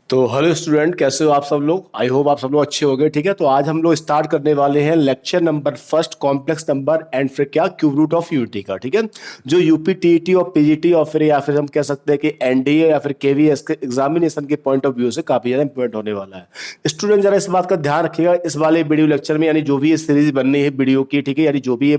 तो hello student, कैसे हो आप सब लोग। आई होप आप सब लोग अच्छे हो गए। ठीक है, तो आज हम लोग स्टार्ट करने वाले हैं lecture number first, complex number and फिर क्या क्यूब रूट ऑफ यूटी का। ठीक है, जो यूपी टीईटी और पीजीटी और फिर या फिर हम कह सकते हैं कि एनडीए या फिर केवीएस के एग्जामिनेशन के पॉइंट ऑफ व्यू से काफी ज्यादा इंपॉर्टेंट होने वाला है। स्टूडेंट जरा इस बात का ध्यान रखिएगा, इस वाले वीडियो लेक्चर में यानी जो भी ये सीरीज बननी है वीडियो की, ठीक है, यानी जो भी ये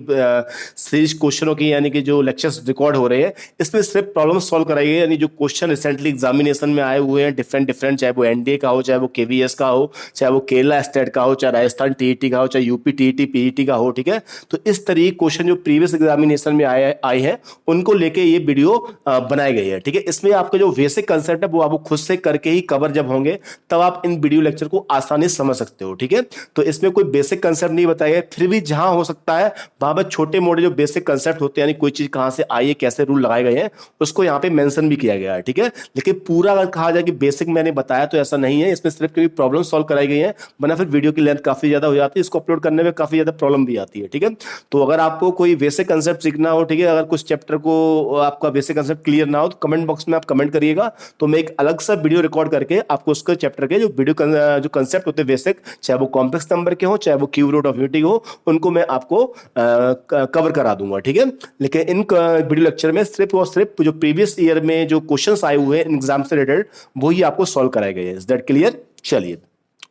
सीरीज क्वेश्चनों की यानी कि जो लेक्चर्स रिकॉर्ड हो रहे हैं, इसमें सिर्फ प्रॉब्लम सॉल्व कराइए। यानी जो क्वेश्चन रिसेंटली एग्जामिनेशन में आए हुए हैं डिफरेंट डिफरेंट, चाहे वो एनडीए का हो, चाहे वो केवीएस का हो, चाहे वो केरला स्टेट का हो, चाहे राजस्थान टीईटी का हो, चाहे यूपी टीईटी पीजीटी का हो। ठीक है, तो इस तरीके क्वेश्चन जो प्रीवियस एग्जामिनेशन में आए हैं उनको लेके ये वीडियो बनाई गई है। ठीक है, इसमें आपका जो बेसिक कंसेप्ट है वो आपको खुद से करके ही कवर जब होंगे तब आप इन वीडियो लेक्चर को आसानी से समझ सकते हो। ठीक है, तो इसमें कोई बेसिक कंसेप्ट नहीं बताया, फिर भी जहां हो सकता है वहां पर छोटे मोटे जो बेसिक कंसेप्ट होते हैं, यानी कोई चीज कहां से आई है, कैसे रूल लगाए गए हैं, उसको यहाँ पे मेंशन भी किया गया है। ठीक है, लेकिन पूरा अगर कहा जाए कि बेसिक मैंने बताया तो ऐसा नहीं है, इसमें सिर्फ कोई प्रॉब्लम सॉल्व कराई गई है, वरना फिर वीडियो की लेंथ काफी ज्यादा हो जाती है, इसको अपलोड करने में काफी ज्यादा प्रॉब्लम भी आती है। ठीक है, तो अगर आपको कोई बेसिक कंसेप्ट सीखना हो, ठीक है, अगर कुछ चैप्टर को आपका बेसिक कंसेप्ट क्लियर ना हो तो कमेंट बॉक्स में आप कमेंट करिएगा, तो मैं एक अलग सा वीडियो रिकॉर्ड करके आपको उसके चैप्टर के जो वीडियो जो कंसेप्ट होते हैं बेसिक, चाहे वो कॉम्प्लेक्स नंबर के हो, चाहे वो क्यूब रूट ऑफ यूनिटी हो, उनको मैं आपको कवर करा दूंगा। ठीक है, लेकिन इन वीडियो लेक्चर में सिर्फ और सिर्फ जो प्रीवियस ईयर में जो क्वेश्चंस आए हुए हैं एग्जाम से रिलेटेड वही आपको सॉल्व कराए गए हैं। Is that clear? चलिए,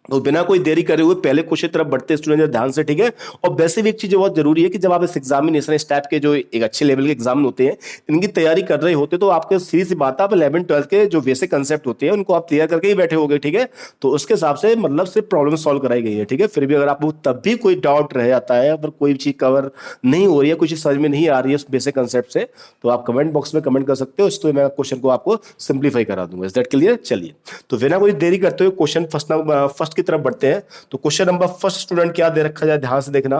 तो बिना कोई देरी करे हुए पहले क्वेश्चन तरफ बढ़ते स्टूडेंट ध्यान से। ठीक है, और वैसे भी एक चीज बहुत जरूरी है कि जब आप इस एग्जामिनेशन इस टाइप के जो एक अच्छे लेवल के एग्जाम होते हैं इनकी तैयारी कर रहे होते तो आपके सीधी सी बात है, आप 11-12 के जो बेसिक कंसेप्ट होते हैं उनको आप तैयार करके ही बैठे होगे। ठीक है, तो उसके हिसाब से मतलब सिर्फ प्रॉब्लम सॉल्व कराई गई है। ठीक है, फिर भी अगर आपको तब भी कोई डाउट रह जाता है, अगर कोई चीज कवर नहीं हो रही है, कुछ चीज समझ में नहीं आ रही है उस बेसिक कंसेप्ट से, तो आप कमेंट बॉक्स में कमेंट कर सकते हो, इसको मैं क्वेश्चन को आपको सिंप्लीफाई करा दूंगा। Is that clear? चलिए, तो बिना कोई देरी करते हुए क्वेश्चन फर्स्ट की तरफ बढ़ते हैं। तो क्वेश्चन नंबर फर्स्ट स्टूडेंट क्या दे रखा जाए, ध्यान से देखना।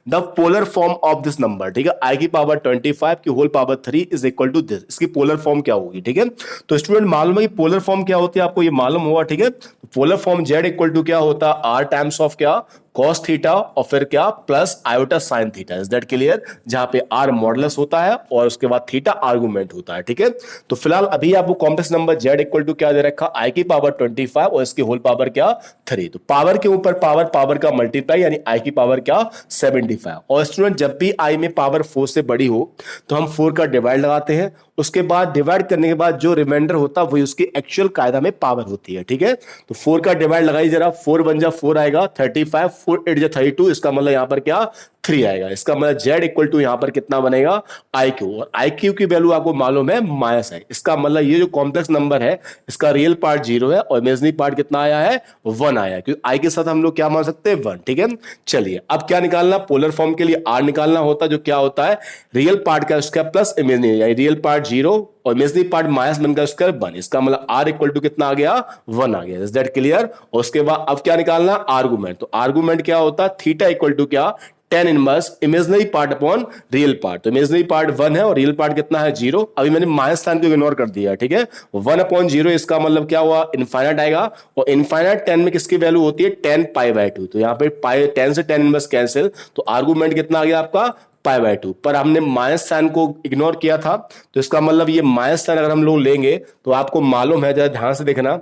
The polar form of this number, ठीक है, आई की पावर 25 की whole power 3 is equal to this, इसकी पोलर फॉर्म क्या होगी। ठीक है, तो स्टूडेंट मालूम है कि पोलर फॉर्म क्या होती है, आपको ये मालूम होगा। ठीक है, polar form z equal to क्या होता है, आर टाइम्स ऑफ क्या, कॉस थीटा और फिर क्या plus iota sine theta. Is that clear? जहां पे आर मॉडुलस होता है और उसके बाद थीटा आर्गुमेंट होता है। ठीक है, तो फिलहाल अभी आपको complex number z equal to क्या दे रखा, आई की पावर 25 और इसकी होल पावर क्या 3। तो पावर के ऊपर पावर का मल्टीप्लाई, यानी आई की पावर क्या 75। और स्टूडेंट जब भी आई में पावर 4 से बड़ी हो तो हम 4 का डिवाइड लगाते हैं, उसके बाद डिवाइड करने के बाद जो रिमाइंडर होता है वही उसकी एक्चुअल कायदा में पावर होती है। ठीक है, तो 4 का डिवाइड लगाई जरा, 4 1 जा 4 आएगा, 35, 4 8 जा 32, इसका मतलब यहां पर क्या 3 आएगा। इसका मतलब जेड इक्वल टू यहां पर कितना बनेगा, आई क्यू, और आई क्यू की वैल्यू आपको मालूम है माइनस है। इसका मतलब ये जो कॉम्प्लेक्स नंबर है इसका रियल पार्ट 0 है और इमेजिनरी पार्ट कितना आया है 1 आया है, क्योंकि आई के साथ हम लोग क्या मान सकते हैं 1। ठीक है, चलिए अब क्या निकालना, पोलर फॉर्म के लिए आर निकालना होता है, जो क्या होता है रियल पार्ट का स्क्वायर प्लस इमेजिनरी, यानी रियल पार्ट 0 और इमेजिनरी पार्ट माइनस बनकर स्क्वायर 1। इसका मतलब आर इक्वल टू कितना आ गया 1 आ गया। Is that clear? और उसके बाद अब क्या निकालना, आर्गुमेंट। तो आर्गुमेंट क्या होता है, थीटा इक्वल टू क्या tan inverse imaginary part upon real part. तो इमेजिनरी पार्ट 1 है और रियल पार्ट कितना है 0। अभी मैंने माइनस साइन को इग्नोर कर दिया। ठीक है, 1 अपॉन 0, इसका मतलब क्या हुआ इनफाइनाइट आएगा, और इनफाइनाइट 10 में किसकी वैल्यू होती है tan π/2। तो यहाँ पे पाई 10 से tan इनवर्स कैंसिल, तो आर्गुमेंट कितना आ गया आपका π/2, पर हमने माइनस साइन को इग्नोर किया था, तो इसका मतलब ये माइनस साइन अगर हम लोग लेंगे तो आपको मालूम है, जरा ध्यान से देखना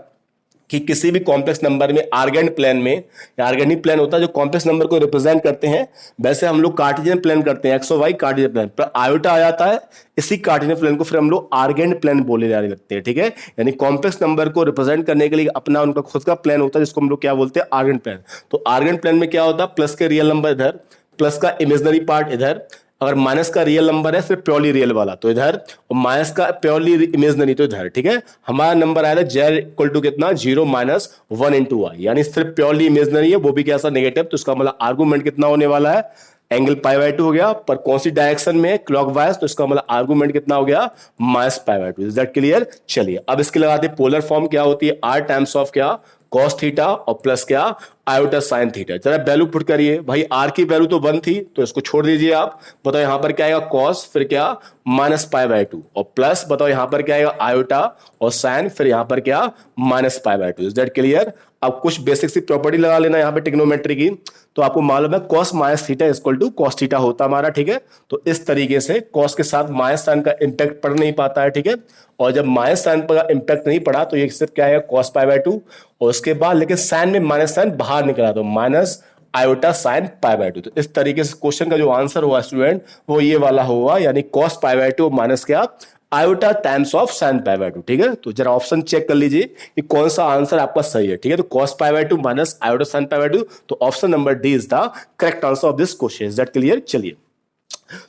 कि किसी भी कॉम्प्लेक्स नंबर में आर्गेंट प्लेन में, आर्गेनिक प्लेन होता है जो कॉम्प्लेक्स नंबर को रिप्रेजेंट करते हैं, वैसे हम लोग कार्टेशियन प्लेन करते हैं, एक्स और वाई कार्टेशियन प्लेन पर आयोटा आ जाता है, इसी कार्टेशियन प्लेन को फिर हम लोग आर्गेंट प्लेन बोले जाने लगते हैं। ठीक है, यानी कॉम्प्लेक्स नंबर को रिप्रेजेंट करने के लिए अपना उनका खुद का प्लेन होता है जिसको हम लोग क्या बोलते हैं आर्गेंट प्लेन। तो आर्गेंट प्लेन में क्या होता है, प्लस के रियल नंबर इधर, प्लस का इमेजिनरी पार्ट इधर, अगर माइनस का रियल नंबर है फिर प्योरली रियल वाला तो इधर, और माइनस का प्योरली इमेजिनरी तो इधर। ठीक है, हमारा नंबर आया था जेड इक्वल टू कितना 0 माइनस 1 इंटू आई, यानी सिर्फ प्योरली इमेजिनरी है, वो भी कैसा नेगेटिव, तो इसका मतलब आर्गुमेंट कितना होने वाला है एंगल π/2 हो गया, पर कौन सी डायरेक्शन में क्लॉकवाइज, तो इसका मतलब आर्गुमेंट कितना हो गया माइनस π/2। Is that clear? चलिए अब इसके लगाते पोलर फॉर्म क्या होती है, आर टाइम्स ऑफ क्या कॉस थीटा और प्लस क्या आयोटा साइन थीटा। जरा वैल्यू पुट करिए भाई, आर की वैल्यू तो 1 थी तो इसको छोड़ दीजिए आप, बताओ यहां पर क्या आएगा कॉस, फिर क्या माइनस π/2, और प्लस बताओ यहां पर क्या आएगा आयोटा, और साइन फिर यहां पर क्या माइनस π/2। Is that clear? अब कुछ बेसिक सी प्रॉपर्टी लगा लेना यहाँ पे टिग्नोमेट्री की। तो आपको मालूम है cos minus theta equal to cos theta होता हमारा, ठीक है। तो इस तरीके से cos के साथ माइनस साइन का इंपैक्ट पड़ नहीं पाता है, ठीक है। और जब माइनस साइन पर इंपैक्ट नहीं पड़ा तो ये सिर्फ क्या है cos पाई बाय 2, और उसके बाद लेकिन साइन में माइनस साइन बाहर निकला तो minus iota sine pi by 2। तो इस तरीके से क्वेश्चन का जो आंसर हुआ स्टूडेंट वो ये वाला होगा, यानी cos पाई बाय 2 माइनस क्या iota times of sine pi by 2, ठीक है। तो जरा ऑप्शन चेक कर लीजिए कि कौन सा आंसर आपका सही है, ठीक है। तो cos pi by 2 minus iota sine pi by 2, तो option number D is the correct answer of this question. Is that clear? चलिए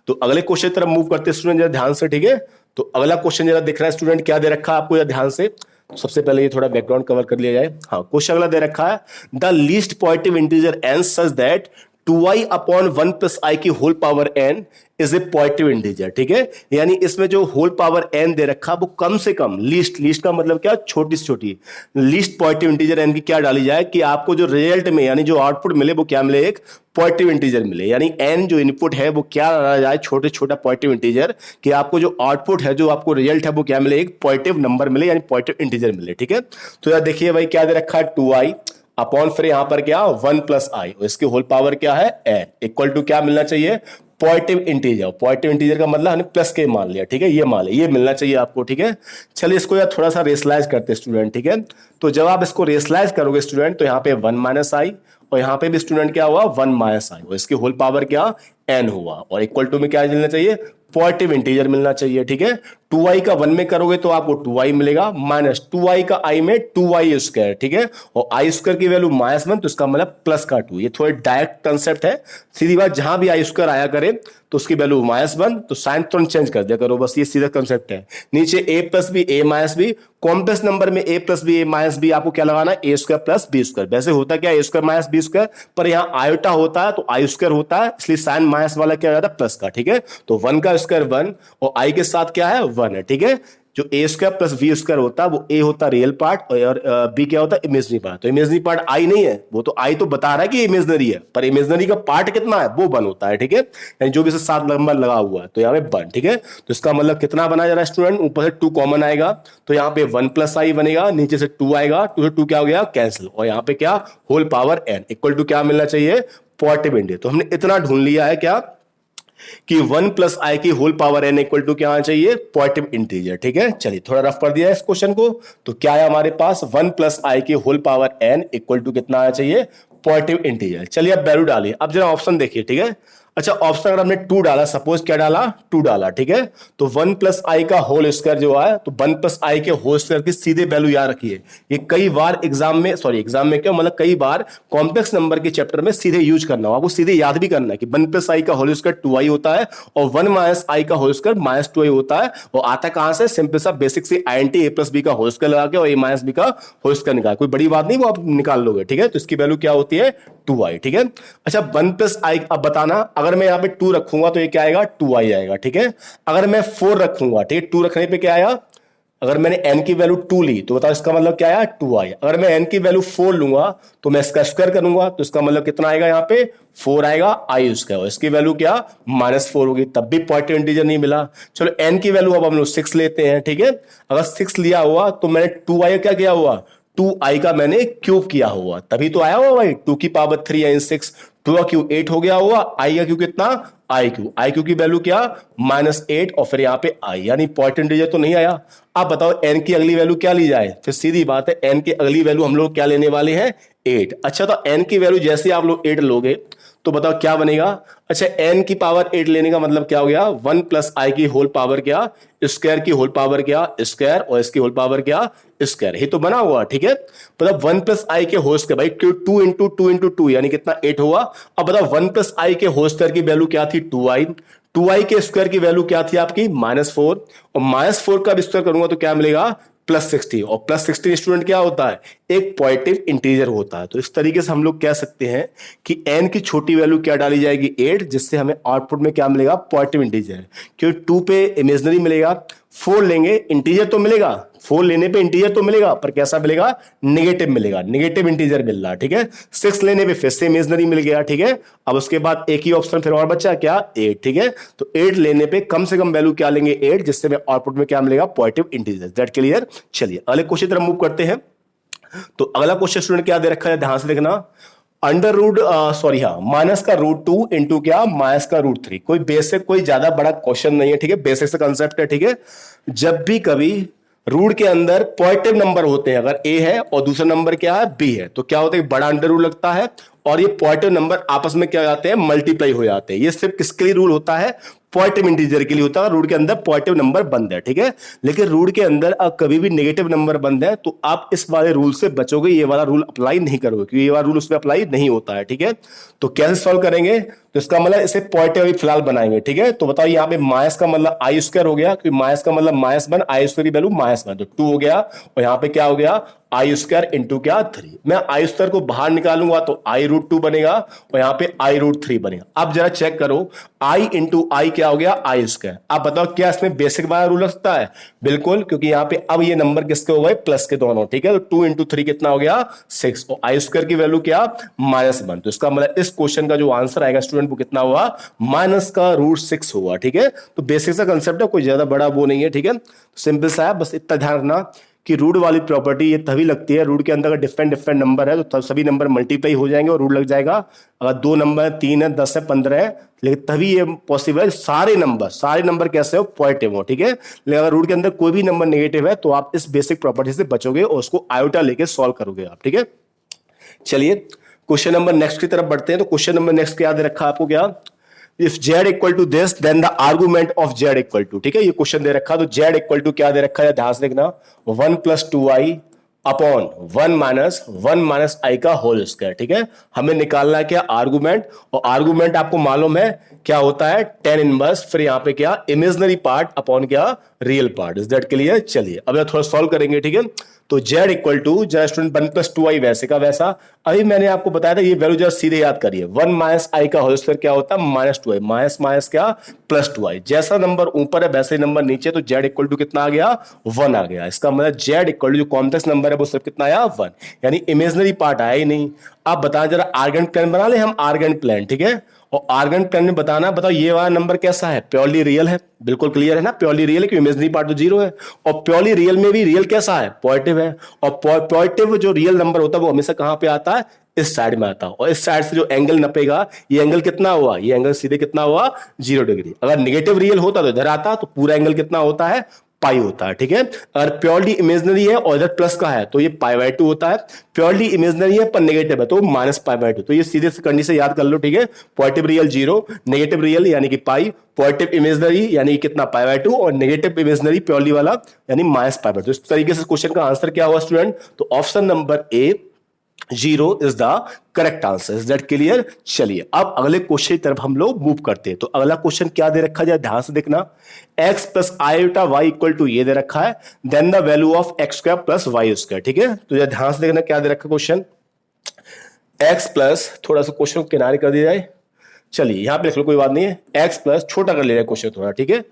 तो अगले क्वेश्चन तरफ मूव करते हैं स्टूडेंट, जरा ध्यान से, ठीक है। तो अगला क्वेश्चन जरा दिख रहा है स्टूडेंट, क्या दे रखा है आपको, जरा ध्यान से। सबसे पहले ये थोड़ा बैकग्राउंड कवर कर लिया जाए। हाँ, क्वेश्चन अगला दे रखा है, the least positive integer n such that 2i upon 1 plus आई की whole power n is a positive integer, ठीक है। यानी इसमें जो होल पावर n दे रखा वो कम से कम, लीस्ट का मतलब क्या, छोटी से छोटी, लीस्ट पॉजिटिव इंटीजर n की क्या डाली जाए कि आपको जो रिजल्ट में यानी जो आउटपुट मिले वो क्या मिले, एक पॉजिटिव इंटीजर मिले। यानी n जो इनपुट है वो क्या डाला जाए, छोटे छोटा पॉजिटिव इंटीजर, कि आपको जो आउटपुट है, जो आपको रिजल्ट है वो क्या मिले, एक पॉजिटिव नंबर मिले, यानी पॉजिटिव इंटीजर मिले, ठीक है। तो यार देखिए भाई क्या दे रखा है, 2i अपॉन फिर यहां पर क्या 1 प्लस आई, इसकी होल पावर क्या है n, इक्वल टू क्या मिलना चाहिए, पॉजिटिव इंटीजर। पॉजिटिव इंटीजर का मतलब हमने प्लस के मान लिया, ठीक है, ये मान लिया, ये मिलना चाहिए आपको, ठीक है। चलिए इसको यार थोड़ा सा रेसलाइज करते हैं स्टूडेंट, ठीक है। तो जब आप इसको रेसलाइज करोगे स्टूडेंट तो यहाँ पे 1 माइनस आई, और यहाँ पे भी स्टूडेंट क्या हुआ 1 माइनस आई, और इसकी होल पावर क्या n हुआ, और इक्वल टू में क्या मिलना चाहिए, पॉजिटिव इंटीजर मिलना चाहिए, ठीक है। 2i का 1 में करोगे तो आपको 2i मिलेगा, माइनस 2i का i में 2i स्क्वायर, ठीक है, और i स्क्वायर की वैल्यू -1 तो इसका मतलब प्लस का 2। ये थोड़े डायरेक्ट कंसेप्ट है, सीधी बात, जहां भी i स्क्वायर आया करे तो उसकी वैल्यू -1 तो साइन तुरंत चेंज कर दिया करो, बस ये सीधा कंसेप्ट है। नीचे a plus b a minus b, complex number में a plus b a minus b आपको क्या लगाना है, a square plus b square. वैसे होता क्या है a square minus b square, पर यहाँ आयोटा होता है तो i स्क्वायर होता है, इसलिए साइन माइनस वाला क्या हो जाता है प्लस का, ठीक है। तो 1 का स्क्वायर 1 और i के साथ क्या है 1 है, ठीक है। जो a square plus v square होता है वो a होता है रियल पार्ट और b क्या होता है इमेजनरी पार्ट। तो इमेजनरी पार्ट i नहीं है, वो तो i तो बता रहा है कि इमेजनरी है, पर इमेजनरी का पार्ट कितना है वो 1 होता है, ठीक है। यानी जो भी इसे 7 नंबर लगा हुआ है तो यहाँ पे 1, ठीक है। तो इसका मतलब कितना बना जा रहा है स्टूडेंट, ऊपर से 2 कॉमन आएगा तो यहाँ पे 1 प्लस आई बनेगा, नीचे से 2 आएगा, 2 से 2 क्या हो गया कैंसिल, और यहाँ पे क्या whole power n equal to क्या मिलना चाहिए, पॉजिटिव इंटीजर। तो हमने इतना ढूंढ लिया है क्या कि 1 प्लस आई की whole power n equal to क्या आना चाहिए, पॉजिटिव इंटीजर, ठीक है। चलिए थोड़ा रफ कर दिया है इस क्वेश्चन को, तो क्या है हमारे पास 1 प्लस आई की whole power n equal to कितना आना चाहिए, पॉजिटिव इंटीजर। चलिए अब वैल्यू डालिए, अब जरा ऑप्शन देखिए, ठीक है। अच्छा ऑप्शन अगर हमने 2 डाला, सपोज क्या डाला 2 डाला, ठीक है। तो 1 प्लस आई का होल स्क्वायर जो है, तो 1 प्लस आई के होल स्क्वायर की सीधे वैल्यू याद रखिए, ये कई बार एग्जाम में, सॉरी एग्जाम में क्या मतलब कई बार कॉम्प्लेक्स नंबर के चैप्टर में सीधे यूज करना हो, आपको सीधे याद भी करना है कि 1 प्लस आई का होल स्क्वायर 2i होता है और 1 माइनस आई का होल स्क्वायर -2i होता है, और आता कहां से, सिंपल सा बेसिक से आईएनटी a प्लस बी का होल स्क्वायर लगा के और a माइनस बी का होल स्क्वायर निकाल, कोई बड़ी बात नहीं, वो आप निकाल लोगे, ठीक है। तो इसकी वैल्यू क्या होती है 2i, ठीक है। अच्छा 1 प्लस आई, अब बताना अगर मैं यहाँ पे 2 रखूंगा तो ये क्या आएगा 2i आएगा, ठीक है। अगर मैं 4 रखूंगा, ठीक है, 2 रखने पे क्या आया, अगर मैंने n की वैल्यू 2 ली तो बताओ इसका मतलब क्या आया 2i। अगर मैं n की वैल्यू 4 लूंगा तो मैं इसका स्क्वायर करूंगा तो इसका मतलब कितना आएगा, यहाँ पे 4 आएगा i स्क्वायर, इसकी वैल्यू क्या -4 होगी, तब भी पॉजिटिव इंटीजर नहीं मिला। चलो n की वैल्यू अब हम लोग 6 लेते हैं, ठीक है। अगर 6 लिया हुआ तो मैंने 2i क्या किया हुआ, 2i का मैंने क्यूब किया हुआ, तभी तो आया हुआ भाई 2 की पावर 3 यानी 6, 2 का क्यूब 8 हो गया हुआ, i का क्यूब कितना आई क्यू की वैल्यू क्या -8 और फिर यहाँ पे i, यानी पॉजिटिव इंटीजर तो नहीं आया। आप बताओ n की अगली वैल्यू क्या ली जाए, फिर सीधी बात है n की अगली वैल्यू हम लोग क्या लेने वाले हैं 8। अच्छा तो n की वैल्यू जैसे आप लोग 8 लोगे तो बताओ क्या बनेगा। अच्छा n की पावर 8 लेने का मतलब क्या हो गया, 1 प्लस आई की होल पावर क्या स्क्वायर की होल पावर क्या स्क्वायर और इसकी होल पावर क्या स्क्वायर, ही तो बना हुआ, ठीक है। मतलब 1 प्लस आई के होल स्क्वायर भाई 2 इंटू 2 इंटू 2 यानी कितना 8 हुआ। अब बताओ 1 प्लस आई के होल स्क्वायर की वैल्यू क्या थी 2i, 2i के स्क्वायर की वैल्यू क्या थी आपकी -4, और -4 का स्क्वायर करूंगा तो क्या मिलेगा +60, और +60 स्टूडेंट क्या होता है एक पॉजिटिव इंटीजर होता है। तो इस तरीके से हम लोग कह सकते हैं कि n की छोटी वैल्यू क्या डाली जाएगी 8, जिससे हमें आउटपुट में क्या मिलेगा पॉजिटिव इंटीजर, क्योंकि 2 पे इमेजनरी मिलेगा, 4 लेंगे इंटीजर तो मिलेगा, 4 लेने पे इंटीजर तो मिलेगा पर कैसा मिलेगा नेगेटिव मिलेगा, नेगेटिव इंटीजर मिल रहा, ठीक है। 6 लेने पे फिर से इमेजनरी मिल गया, ठीक है। अब उसके बाद एक ही ऑप्शन फिर और बचा क्या 8, ठीक है। तो 8 लेने पे कम से कम वैल्यू क्या लेंगे 8, जिससे हमें आउटपुट में क्या मिलेगा पॉजिटिव इंटीजर। That clear. चलिए अगले क्वेश्चन तरफ मूव करते हैं। तो अगला क्वेश्चन स्टूडेंट क्या दे रखा है ध्यान से देखना, अंडर रूट सॉरी हाँ माइनस का रूट 2 इंटू क्या माइनस का रूट 3। कोई बेसिक कोई ज्यादा बड़ा क्वेश्चन नहीं है, ठीक है, बेसिक से कंसेप्ट है, ठीक है। जब भी कभी रूट के अंदर पॉजिटिव नंबर होते हैं, अगर ए है और दूसरा नंबर क्या है बी है, तो क्या होता है बड़ा अंडर रूट लगता है और ये पॉजिटिव नंबर आपस में क्या हो जाते हैं मल्टीप्लाई हो जाते हैं। ये सिर्फ किसके लिए रूल होता है, पॉजिटिव इंटीजर के लिए होता है। रूट के अंदर पॉजिटिव नंबर बंद है, ठीक है, लेकिन रूट के अंदर अब कभी भी नेगेटिव नंबर बंद है तो आप इस वाले रूल से बचोगे, ये वाला रूल अप्लाई नहीं करोगे क्योंकि ये वाला रूल उसमें अप्लाई नहीं होता है, ठीक है। तो कैसे सॉल्व करेंगे, तो इसका मतलब इसे पॉजिटिव अभी फिलहाल बनाएंगे, ठीक है। तो बताओ यहाँ पे माइनस का मतलब आई स्क्वायर हो गया, क्योंकि माइनस का मतलब माइनस वन, आई स्क्वायर की वैल्यू माइनस वन, तो 2 हो गया, और यहाँ पे क्या हो गया आई स्क्वायर इंटू क्या 3। मैं आई स्क्वायर को बाहर निकालूंगा तो आई रूट 2 बनेगा और यहाँ पे आई रूट 3 बनेगा। अब जरा चेक करो आई इंटू आई क्या हो गया आई स्क्वायर। आप बताओ क्या इसमें बेसिक वाला रूल लगता है, बिल्कुल, क्योंकि यहाँ पे अब ये नंबर किसके हो गए प्लस के दोनों, ठीक है। तो 2 इंटू 3 कितना हो गया 6 और आई स्क्वायर की वैल्यू क्या -1। तो इसका मतलब इस क्वेश्चन का जो आंसर आएगा स्टूडेंट वो कितना हुआ माइनस का रूट 6 हुआ, ठीक है। तो बेसिक सा कंसेप्ट है, कोई ज्यादा बड़ा वो नहीं है, ठीक है, सिंपल सा है। बस इतना ध्यान रखना कि रूट वाली प्रॉपर्टी ये तभी लगती है, रूट के अंदर अगर डिफरेंट डिफरेंट नंबर है तो सभी नंबर मल्टीप्लाई हो जाएंगे और रूट लग जाएगा। अगर 2 नंबर 3 है 10 है 15 है, लेकिन तभी ये पॉसिबल है सारे नंबर कैसे हो पॉजिटिव हो, ठीक है। लेकिन अगर रूट के अंदर कोई भी नंबर नेगेटिव है तो आप इस बेसिक प्रॉपर्टी से बचोगे और उसको आयोटा लेके सॉल्व करोगे आप, ठीक है। चलिए क्वेश्चन नंबर नेक्स्ट की तरफ बढ़ते हैं। तो क्वेश्चन नंबर नेक्स्ट क्या दे रखा है आपको, क्या if z equal to this then the argument of z equal to, ठीक है, ये क्वेश्चन दे रखा। तो z इक्वल टू क्या दे रखा है ध्यान से देखना 1 + 2i अपॉन 1 माइनस आई का होल स्क्वायर, ठीक है। हमें निकालना है क्या आर्गुमेंट, और आर्गुमेंट आपको मालूम है क्या होता है tan इनवर्स, फिर यहाँ पे क्या इमेजिनरी पार्ट अपॉन क्या real part. Is that clear. चलिए अब थोड़ा सॉल्व करेंगे, ठीक है। तो z इक्वल टू जरा स्टूडेंट 1 + 2i वैसे का वैसा, अभी मैंने आपको बताया था ये वैल्यू जरा सीधे याद करिए 1 माइनस आई का होल स्क्वायर क्या होता है -2i, माइनस माइनस क्या +2i। जैसा नंबर ऊपर है वैसे ही नंबर नीचे, तो z इक्वल टू कितना आ गया 1 आ गया। इसका मतलब z इक्वल टू जो कॉम्प्लेक्स नंबर है वो सिर्फ कितना आया 1, यानी इमेजिनरी पार्ट आया ही नहीं। आप बताएं जरा आर्गेनेट प्लेन बना ले हम, आर्गेनेट प्लेन, ठीक है। और आर्गेनेट प्लेन में बताना, बताओ ये वाला नंबर कैसा है प्योरली रियल है, बिल्कुल क्लियर है ना, प्योरली रियल है क्योंकि इमेजिनरी पार्ट तो 0 है। और प्योरली रियल में भी रियल कैसा है पॉजिटिव है, और पॉजिटिव जो रियल नंबर होता है वो हमेशा कहां पे आता है इस साइड में आता है, और इस साइड से जो एंगल नपेगा ये एंगल कितना हुआ, ये एंगल सीधे कितना हुआ 0 डिग्री। अगर नेगेटिव रियल होता तो इधर आता तो पूरा एंगल कितना होता है पाई होता है, ठीक है। अगर प्योरली इमेजिनरी है और इधर प्लस का है तो ये π/2 होता है, प्योरली इमेजिनरी है पर नेगेटिव है तो -π/2। तो ये सीधे से कंडीशन याद कर लो, ठीक है। पॉजिटिव रियल 0, नेगेटिव रियल यानी कि पाई, पॉजिटिव इमेजिनरी यानी कितना π/2 और नेगेटिव इमेजिनरी प्योरली वाला यानी -π/2। तो इस तरीके से क्वेश्चन का आंसर क्या हुआ स्टूडेंट, तो option number A 0 is the correct answer. Is that clear. चलिए अब अगले क्वेश्चन की तरफ हम लोग मूव करते हैं। तो अगला क्वेश्चन क्या दे रखा है ध्यान से देखना, x + i y equal to ये दे रखा है, then the value of x² + y², ठीक है। तो ये ध्यान से देखना क्या दे रखा क्वेश्चन, x प्लस, थोड़ा सा क्वेश्चन को किनारे कर दिया जाए, चलिए यहां पे लिख लो कोई बात नहीं है, x प्लस छोटा कर ले रहा है क्वेश्चन थोड़ा, ठीक है,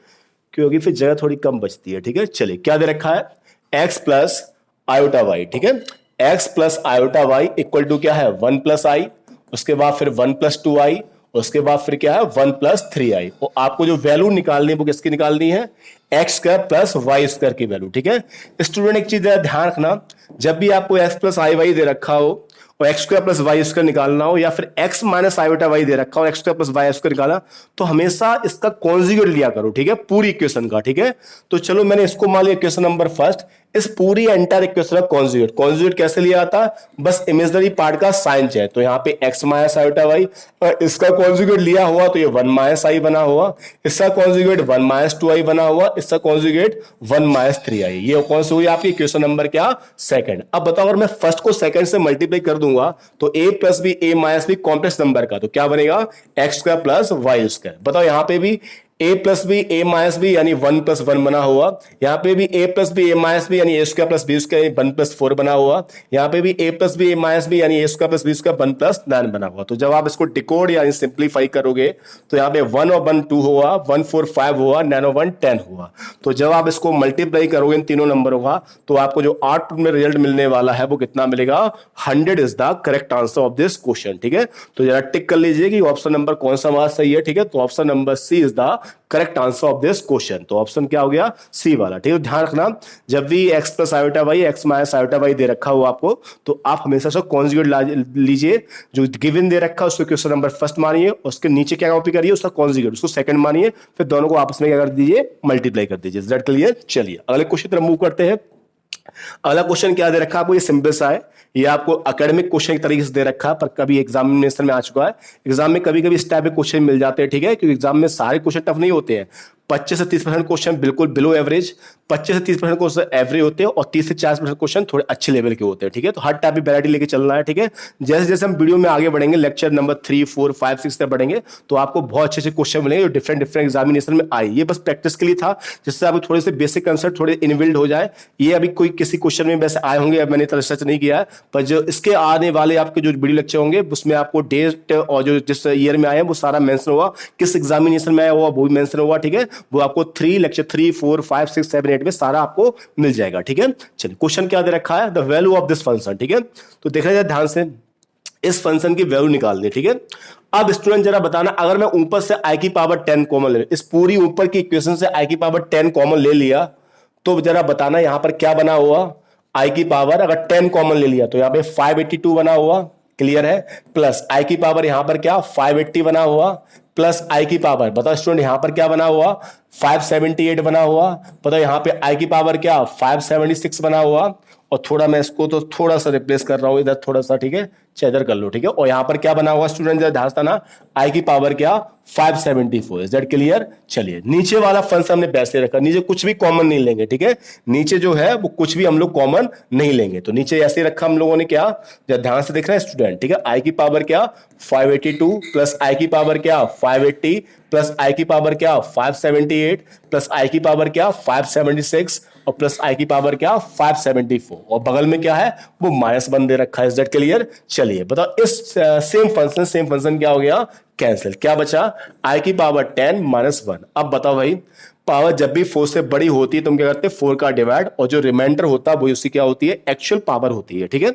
क्योंकि फिर जगह थोड़ी कम बचती है, ठीक है। चलिए क्या दे रखा है x + i, ठीक है, x + i इक्वल टू क्या है 1 + i, उसके बाद फिर 1 + 2i, उसके बाद फिर क्या है 1 + 3i। और आपको जो वैल्यू निकालनी है वो किसकी निकालनी है x² + y² की वैल्यू, ठीक है। स्टूडेंट एक चीज ध्यान रखना, जब भी आपको x + i दे रखा हो और x² + y² निकालना हो, या फिर x - i दे रखा हो x² + y² निकाला, तो हमेशा इसका कॉन्जुगेट लिया करो, ठीक है, पूरी इक्वेशन का, ठीक है। तो चलो मैंने इसको मान लिया इक्वेशन नंबर फर्स्ट, इस पूरी एंटायर इक्वेशन का कॉन्जुगेट कैसे लिया आता, बस इमेजिनरी पार्ट का साइन चाहिए, तो यहाँ पे x - i, और इसका कॉन्जुगेट लिया हुआ तो ये 1 - i बना हुआ, इसका कॉन्जुगेट 1 - 2i बना हुआ, इसका कॉन्जुगेट 1 - 3i। ये कौन सी हुई आपकी इक्वेशन नंबर क्या सेकंड। अब बताओ अगर मैं फर्स्ट को सेकंड से मल्टीप्लाई कर दूंगा तो a + b a - b complex number का, तो क्या बनेगा x² + y²। बताओ यहाँ पे भी a + b a - b यानी 1 + 1 बना हुआ, यहाँ पे भी a + b a - b यानी a² + b² 1 + 4 बना हुआ, यहाँ पे भी a + b a - b यानी a² + b² 1 + 9 बना हुआ। तो जब आप इसको डिकोड यानी सिंप्लीफाई करोगे तो यहाँ पे 1 और 1 2 हुआ, 1 4 5 हुआ, 9 और 1 10 हुआ। तो जब आप इसको मल्टीप्लाई करोगे इन तीनों नंबरों का तो आपको जो आउटपुट में रिजल्ट मिलने वाला है वो कितना मिलेगा 100 is the correct answer of this question, ठीक है। तो जरा टिक कर लीजिए कि ऑप्शन नंबर कौन सा हमारा सही है, ठीक है। तो option number c is the correct answer of this question. तो ऑप्शन क्या हो गया, सी वाला। ठीक है, ध्यान रखना जब भी x plus iota y, x minus iota y दे रखा हो आपको, तो आप हमेशा से कॉन्जुगेट लीजिए। जो गिवन दे रखा है उसको क्वेश्चन नंबर फर्स्ट मानिए, उसके नीचे क्या कॉपी करिए उसका कॉन्जुगेट, उसको सेकंड मानिए, फिर दोनों को आपस में क्या कर दीजिए, मल्टीप्लाई कर दीजिए। Is that clear? चलिए अगले क्वेश्चन तरफ मूव करते हैं। अगला क्वेश्चन क्या दे रखा है आपको, ये सिंपल सा है, ये आपको एकेडमिक क्वेश्चन की तरीके से दे रखा है, पर कभी एग्जामिनेशन में आ चुका है। एग्जाम में कभी कभी इस टाइप के क्वेश्चन मिल जाते हैं, ठीक है, क्योंकि एग्जाम में सारे क्वेश्चन टफ नहीं होते हैं। 25 से 30% क्वेश्चन बिल्कुल बिलो एवरेज, 25 से 30% क्वेश्चन एवरेज होते हैं, और 30 से 40% क्वेश्चन थोड़े अच्छे लेवल के होते हैं। ठीक है, तो हर टाइप की वैरायटी लेके चलना है। ठीक है, जैसे जैसे हम वीडियो में आगे बढ़ेंगे, लेक्चर नंबर 3, 4, 5, 6 तक बढ़ेंगे, तो आपको बहुत अच्छे अच्छे क्वेश्चन मिलेंगे जो डिफरेंट डिफरेंट एग्जामिनेशन में आए। ये बस प्रैक्टिस के लिए था, जिससे आपको थोड़े से बेसिक कंसेप्ट थोड़े इनबिल्ड हो जाए। ये अभी कोई किसी क्वेश्चन में वैसे आए होंगे, अब मैंने रिसर्च नहीं किया है, पर जो इसके आने वाले आपके जो वीडियो लेक्चर होंगे उसमें आपको डेट और जो जिस ईयर में आए हैं वो सारा मेंशन होगा, किस एग्जामिनेशन में आया हुआ वो भी मेंशन होगा। ठीक है, वो आपको लेक्चर 3, 4, 5, 6, 7, 8 में सारा आपको मिल जाएगा। ठीक है, चलिए क्वेश्चन क्या दे रखा है, the value of this function. ठीक है, तो देखा जाए ध्यान से, इस फंक्शन की वैल्यू निकालनी। ठीक है, अब स्टूडेंट जरा बताना, अगर मैं ऊपर से i की पावर 10 कॉमन ले, इस पूरी ऊपर की इक्वेशन से i की पावर 10 कॉमन ले लिया, तो जरा बताना यहां पर क्या बना हुआ, i की पावर अगर 10 कॉमन ले लिया तो यहां पे 582 बना हुआ, क्लियर है, प्लस i की पावर यहां पर क्या 580 बना हुआ, प्लस i की पावर बताओ स्टूडेंट यहां पर क्या बना हुआ 578 बना हुआ, बताओ यहां पे i की पावर क्या 576 बना हुआ, और थोड़ा मैं इसको तो थोड़ा सा रिप्लेस कर रहा हूं इधर थोड़ा सा, ठीक है, इधर कर लो। ठीक है, और यहां पर क्या बना हुआ स्टूडेंट जरा ध्यान देना, i की पावर क्या 574। Is that clear? चलिए नीचे वाला फंक्शन हमने वैसे रखा, नीचे कुछ भी कॉमन नहीं लेंगे। ठीक है, नीचे जो है वो कुछ भी हम लोग कॉमन नहीं लेंगे, तो नीचे ऐसे रखा हम लोगों ने, क्या जरा ध्यान से देख रहे हैं स्टूडेंट। ठीक है, i की पावर क्या 582 प्लस i की पावर क्या 580 प्लस i की पावर क्या 578 प्लस i की पावर क्या 576 और प्लस i की पावर क्या 574, और बगल में क्या है वो -1 दे रखा है। Is that clear? चलिए बताओ इस सेम फंक्शन क्या हो गया, कैंसिल, क्या बचा i की पावर 10 -1। अब बताओ भाई, पावर जब भी 4 से बड़ी होती है तुम क्या करते हैं 4 का डिवाइड, और जो रिमाइंडर होता है वो उसकी क्या होती है एक्चुअल पावर होती है। ठीक है,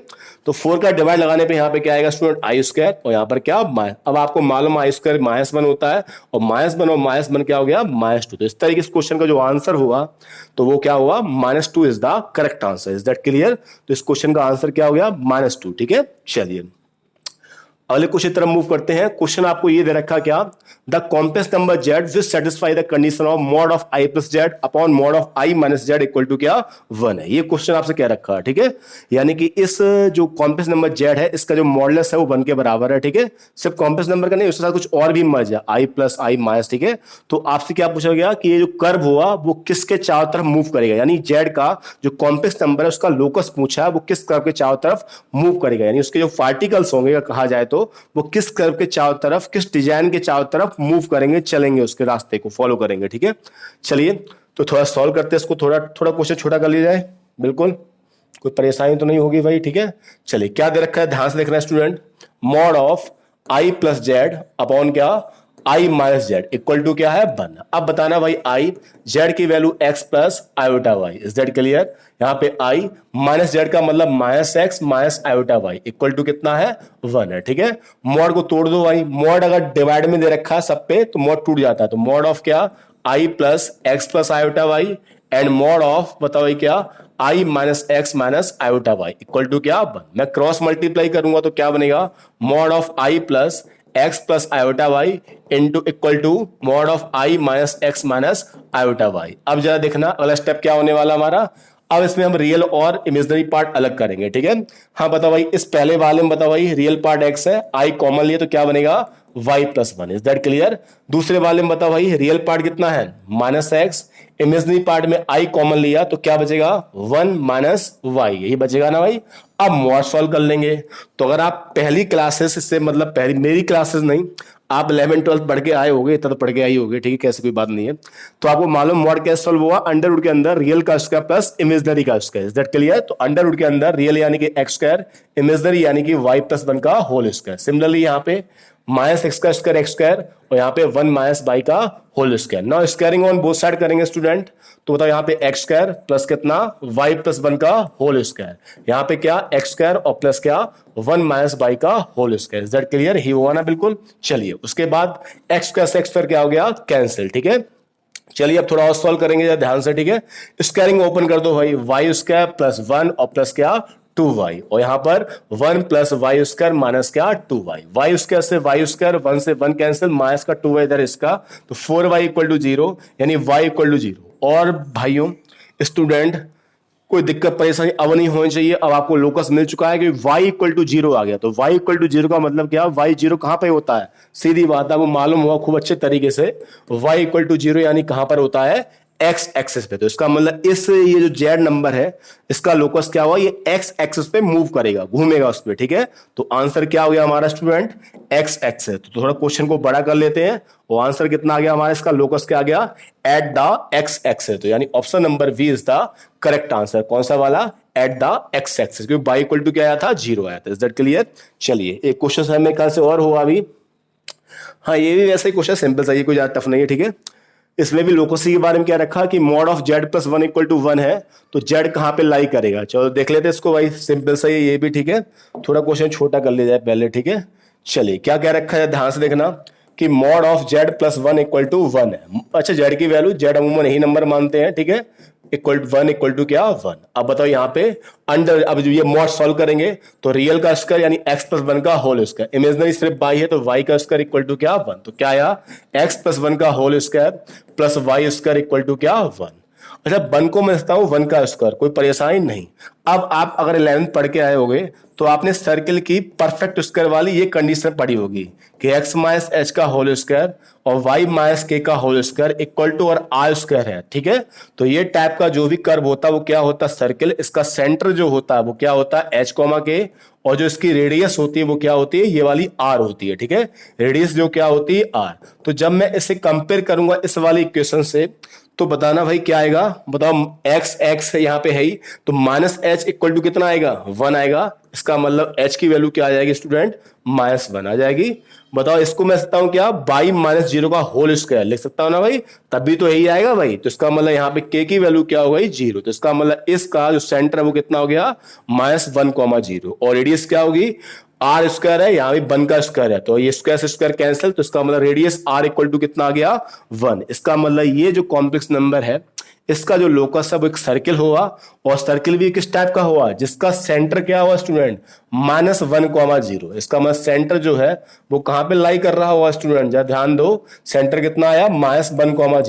तो 4 का डिवाइड लगाने पे यहाँ पे क्या आएगा स्टूडेंट i², और यहाँ पर क्या माइनस। अब आपको मालूम i² -1 होता है, और -1 और -1 क्या हो गया -2। तो इस तरीके से क्वेश्चन का जो आंसर हुआ तो वो क्या हुआ -2 is the correct answer. Is that clear? तो इस क्वेश्चन का आंसर क्या हो गया -2। ठीक है, चलिए अगले क्वेश्चन तरफ मूव करते हैं। क्वेश्चन आपको ये दे रखा क्या, the complex number z which satisfy the condition of mod of i plus z upon mod of i minus z equal to क्या 1 है। ये क्वेश्चन आपसे क्या रखा है। ठीक है, यानी कि इस जो कॉम्प्लेक्स नंबर z है इसका जो मॉडुलस है वो 1 के बराबर है। ठीक है, सिर्फ कॉम्प्लेक्स नंबर का नहीं, उसके साथ कुछ और भी मर्ज है i प्लस i माइनस। ठीक है, तो आपसे क्या पूछा गया कि ये जो कर्व हुआ वो किसके चारों तरफ मूव करेगा, यानी z का जो कॉम्प्लेक्स नंबर है उसका लोकस पूछा है, वो किस कर्व के चारों तरफ मूव करेगा, यानी उसके जो पार्टिकल्स होंगे कहा जाए तो वो किस कर्व के चारों तरफ, किस डिजाइन के चारों तरफ मूव करेंगे, चलेंगे, उसके रास्ते को फॉलो करेंगे। ठीक है, चलिए तो थोड़ा सॉल्व करते हैं इसको, थोड़ा क्वेश्चन छोटा कर लिया जाए, बिल्कुल कोई परेशानी तो नहीं होगी भाई। ठीक है, चलिए क्या दे रखा है ध्यान से देखना है student, mod of i plus z upon क्या i minus z equal to क्या है 1। अब बताना भाई i z की value x plus iota y। Is that clear? यहाँ पे i माइनस जेड का मतलब -x minus iota y equal to कितना है 1 है। ठीक है, मॉड को तोड़ दो भाई, मॉड अगर डिवाइड में दे रखा है सब पे तो मॉड टूट जाता है, तो मॉड ऑफ क्या i plus x plus iota y and mod of बताओ भाई क्या i minus x minus iota y equal to क्या 1। मैं क्रॉस मल्टीप्लाई करूंगा तो क्या बनेगा, mod of i plus x plus iota y into equal to mod of i minus x minus iota y. अब जरा देखना अगला स्टेप क्या होने वाला हमारा, अब इसमें हम रियल और इमेजिनरी पार्ट अलग करेंगे। ठीक है, हाँ बताओ भाई, इस पहले वाले में बताओ भाई रियल पार्ट x है, i कॉमन लिए तो क्या बनेगा y plus 1। Is that clear? दूसरे वाले में बताओ भाई रियल पार्ट कितना है -x, इमेजिनरी पार्ट में i कॉमन लिया तो क्या बचेगा 1 माइनस y, यही बचेगा ना भाई। अब मॉड सॉल्व कर लेंगे, तो अगर आप पहली क्लासेस से मतलब पहली मेरी क्लासेस नहीं, आप 11 12 पढ़ के आए होगे, इतना तो पढ़ के आई होगे, ठीक है, कैसे कोई बात नहीं है, तो आपको मालूम मॉड कैसे सॉल्व हुआ, अंडर रूट के अंदर रियल का स्क्वायर प्लस इमेजिनरी का स्क्वायर। Is that clear? तो अंडर रूट के अंदर रियल यानी कि x स्क्वायर, इमेजिनरी यानी कि y प्लस 1 का होल स्क्वायर। सिमिलरली यहाँ पे माइनस एक्स का स्क्वायर एक्स स्क्वायर, और यहाँ पे 1 माइनस बाई का whole square. Now squaring on both side करेंगे स्टूडेंट, तो बताओ यहाँ पे एक्स स्क्वायर प्लस कितना वाई प्लस 1 का होल स्क्वायर, यहाँ पे क्या एक्स स्क्वायर और प्लस क्या 1 माइनस बाई का whole square. Is that clear? ही हुआ ना बिल्कुल। चलिए उसके बाद एक्स स्क्वायर से एक्स स्क्वायर क्या हो गया, कैंसिल। ठीक है, चलिए अब थोड़ा और सॉल्व करेंगे ध्यान से। ठीक है, स्क्वायरिंग ओपन कर दो भाई, वाई स्क्वायर प्लस 1 और प्लस क्या 2y, और यहां पर 1 प्लस वाई स्क्वायर माइनस क्या 2y, वाई स्क्वायर से वाई स्क्वायर 1 से 1 कैंसिल, माइनस का 2y इधर इसका, तो 4y इक्वल टू 0 यानी y इक्वल टू 0। और भाइयों स्टूडेंट कोई दिक्कत परेशानी अब नहीं होनी चाहिए, अब आपको लोकस मिल चुका है कि y इक्वल टू 0 आ गया, तो y इक्वल टू 0 का मतलब क्या, y 0 कहां पे होता है, सीधी बात है वो मालूम हुआ खूब अच्छे तरीके से, y इक्वल टू 0 यानी कहां पर होता है, एक्स एक्सिस पे। तो इसका मतलब इस ये जो जेड नंबर है इसका लोकस क्या हुआ, ये एक्स एक्सिस पे मूव करेगा, घूमेगा उस पे। ठीक है, तो आंसर क्या हो गया हमारा स्टूडेंट, एक्स एक्सिस। तो थोड़ा क्वेश्चन को बड़ा कर लेते हैं, और आंसर कितना आ गया हमारा, इसका लोकस क्या आ गया, एट द एक्स एक्सिस। तो यानी option number B is the correct answer. कौन सा वाला, एट द एक्स एक्सिस, क्योंकि बाई इक्वल टू क्या आया था, 0 आया था। Is that clear? चलिए एक क्वेश्चन है मेरे ख्याल से और हुआ अभी, हाँ ये भी वैसे ही क्वेश्चन सिंपल सा, ये कोई ज्यादा टफ नहीं है। ठीक है, इसमें भी लोकोसी के बारे में क्या रखा कि mod of z plus 1 equal to 1 है, तो जेड कहां पे लाई करेगा। चलो देख लेते हैं इसको भाई, सिंपल सा ये भी। ठीक है, थोड़ा क्वेश्चन छोटा कर लिया जाए पहले। ठीक है, चलिए क्या क्या रखा है ध्यान से देखना कि mod of z plus 1 equal to 1 है। अच्छा जेड की वैल्यू, जेड अमूमन यही नंबर मानते हैं। ठीक है, इक्वल टू 1 इक्वल टू क्या 1। अब बताओ यहाँ पे अंडर, अब जो ये मॉड सॉल्व करेंगे तो रियल का स्क्वायर यानी x प्लस 1 का होल स्क्वायर, इमेजनरी सिर्फ y है तो y का स्क्वायर इक्वल टू क्या 1। तो क्या आया, x प्लस 1 का whole square plus y square equal to क्या 1। अच्छा 1 को मैं लिखता हूं 1 का स्क्वायर, कोई परेशानी नहीं। अब आप अगर 11th पढ़ के आए होगे तो आपने सर्किल की परफेक्ट स्क्वायर वाली ये कंडीशन पढ़ी होगी कि x माइनस एच का होल स्क्वायर और y माइनस के का होल स्क्वायर इक्वल टू और आर स्क्वायर है। ठीक है, तो ये टाइप का जो भी कर्व होता है वो क्या होता है, सर्किल। इसका सेंटर जो होता है वो क्या होता है, h कॉमा के, और जो इसकी रेडियस होती है वो क्या होती है, ये वाली r होती है। ठीक है, रेडियस जो क्या होती है r। तो जब मैं इसे कंपेयर करूंगा इस वाली इक्वेशन से तो बताना भाई क्या आएगा, बताओ x x यहाँ पे है ही, तो माइनस एच इक्वल टू कितना आएगा, 1 आएगा। इसका मतलब h की वैल्यू क्या आ जाएगी स्टूडेंट, -1 आ जाएगी। बताओ इसको मैं सकता हूं क्या, बाई माइनस 0 का होल स्क्वायर लिख सकता हूं ना भाई, तभी तो यही आएगा भाई। तो इसका मतलब यहाँ पे k की वैल्यू क्या हो गई 0, तो इसका मतलब इसका जो सेंटर है वो कितना हो गया, -1, 0, और रेडियस क्या होगी, आर स्क्वायर है, यहाँ भी 1 का स्क्वायर है, तो ये स्क्वायर से स्क्वायर कैंसिल, तो इसका मतलब रेडियस आर इक्वल टू कितना आ गया 1। इसका मतलब ये जो कॉम्प्लेक्स नंबर है इसका जो लोकस है वो एक सर्किल हुआ, और सर्किल भी किस टाइप का हुआ, जिसका सेंटर क्या हुआ स्टूडेंट, -1, 0। इसका मतलब सेंटर जो है वो कहां पे लाई कर रहा हुआ स्टूडेंट, जरा ध्यान दो, सेंटर कितना आया, -1,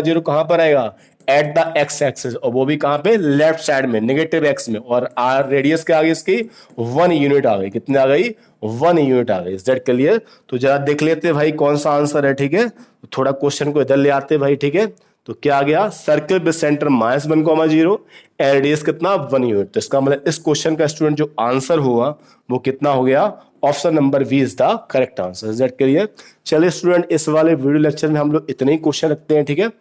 0 कहां पर आएगा, एट द एक्स एक्सिस, और वो भी कहां पे, लेफ्ट साइड में, नेगेटिव एक्स में, और आर रेडियस क्या आ गई इसकी 1 यूनिट आ गई, कितने आ गई 1 यूनिट आ गई। Is that clear? तो जरा देख लेते भाई कौन सा आंसर है। ठीक है, तो थोड़ा क्वेश्चन को इधर ले आते भाई। ठीक है, तो क्या आ गया, सर्किल विद सेंटर -1, 0, रेडियस कितना 1 यूनिट। तो इसका मतलब इस क्वेश्चन का स्टूडेंट जो आंसर हुआ वो कितना हो गया, option number B is the correct answer. Is that clear? चलिए स्टूडेंट इस वाले वीडियो लेक्चर में हम लोग इतने ही क्वेश्चन रखते हैं। ठीक है,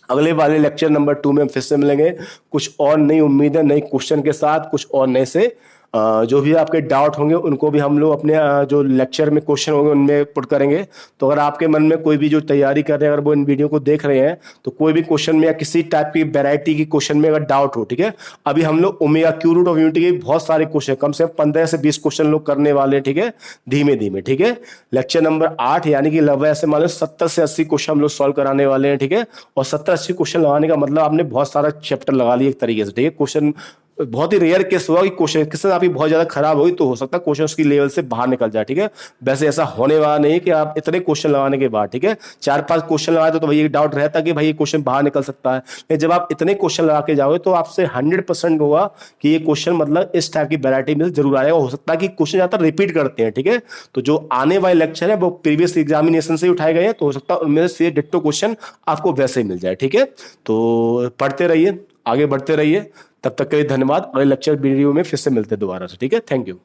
अगले वाले लेक्चर नंबर 2 में हम फिर से मिलेंगे कुछ और नई उम्मीदें, नई क्वेश्चन के साथ, कुछ और नए से जो भी आपके डाउट होंगे उनको भी हम लोग अपने जो लेक्चर में क्वेश्चन होंगे उनमें पुट करेंगे। तो अगर आपके मन में कोई भी जो तैयारी कर रहे हैं, अगर वो इन वीडियो को देख रहे हैं, तो कोई भी क्वेश्चन में या किसी टाइप की वैरायटी की क्वेश्चन में अगर डाउट हो, ठीक है, अभी हम लोग omega cube root of unity के बहुत सारे क्वेश्चन, कम से कम 15 से 20 क्वेश्चन लोग करने वाले हैं। ठीक है, धीमे धीमे। ठीक है, लेक्चर नंबर 8 यानी कि लगभग ऐसे मान लो 70 से 80 क्वेश्चन हम लोग सॉल्व कराने वाले हैं। ठीक है, और 70-80 क्वेश्चन लगाने का मतलब आपने बहुत सारा चैप्टर लगा लिया एक तरीके से। ठीक है, क्वेश्चन बहुत ही रेयर केस हुआ कि क्वेश्चन आपकी बहुत ज्यादा खराब हुई तो हो सकता है क्वेश्चन उसकी लेवल से बाहर निकल जाए। ठीक है, वैसे ऐसा होने वाला नहीं कि आप इतने क्वेश्चन लगाने के बाद, ठीक है, 4-5 क्वेश्चन लगाए तो भाई ये डाउट रहता कि भाई ये क्वेश्चन बाहर निकल सकता है। लेकिन जब आप इतने क्वेश्चन लगा के जाओगे तो आपसे 100% होगा कि ये क्वेश्चन मतलब इस टाइप की वैरायटी में जरूर आएगा। हो सकता है कि क्वेश्चन ज्यादा रिपीट करते हैं। ठीक है, तो जो आने वाले लेक्चर है वो प्रीवियस एग्जामिनेशन से उठाए गए हैं, तो हो सकता है उनमें से डिट्टो क्वेश्चन आपको वैसे ही मिल जाए। ठीक है, तो पढ़ते रहिए, आगे बढ़ते रहिए। तब तक के लिए धन्यवाद। अगले लेक्चर वीडियो में फिर से मिलते हैं दोबारा से। ठीक है, थैंक यू।